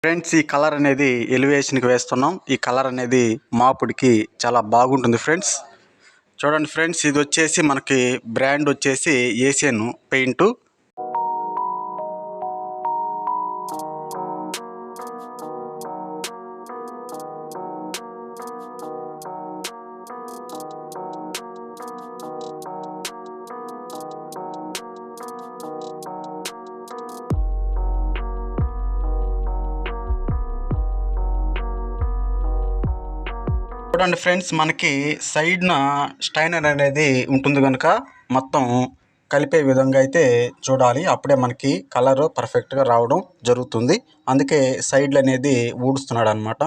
Friends, ఈ colour అనేది ఎలివేషన్కి వేస్తున్నాం. ఈ కలర్ అనేది మాపుడికి చాలా బాగుంటుంది ఫ్రెండ్స్. చూడండి ఫ్రెండ్స్, ఇది వచ్చేసి మనకి బ్రాండ్ వచ్చేసి ఏషియన్ పెయింట్. చూడండి ఫ్రెండ్స్, మనకి సైడ్న స్టైనర్ అనేది ఉంటుంది కనుక మొత్తం కలిపే విధంగా అయితే చూడాలి. అప్పుడే మనకి కలర్ పర్ఫెక్ట్గా రావడం జరుగుతుంది. అందుకే సైడ్లు అనేది ఊడుస్తున్నాడు అనమాట.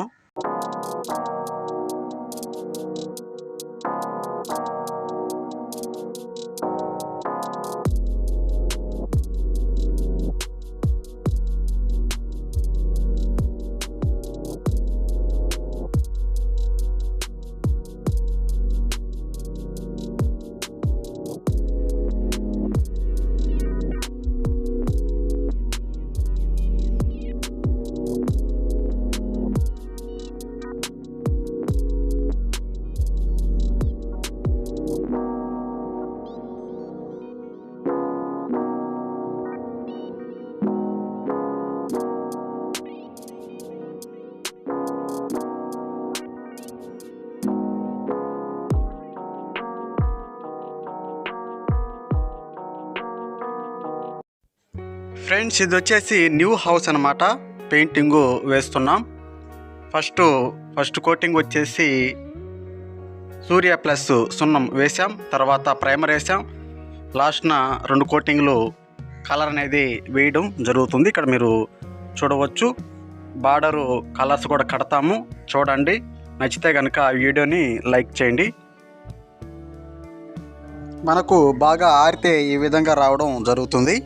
ఫ్రెండ్స్, ఇది వచ్చేసి న్యూ హౌస్ అనమాట. పెయింటింగు వేస్తున్నాం. ఫస్ట్ కోటింగ్ వచ్చేసి సూర్య ప్లస్ సున్నం వేసాం. తర్వాత ప్రైమర్ వేసాం. లాస్ట్న 2 కోటింగ్లు కలర్ అనేది వేయడం జరుగుతుంది. ఇక్కడ మీరు చూడవచ్చు. బార్డరు కలర్స్ కూడా కడతాము. చూడండి, నచ్చితే కనుక వీడియోని లైక్ చేయండి. మనకు బాగా ఆరితే ఈ విధంగా రావడం జరుగుతుంది.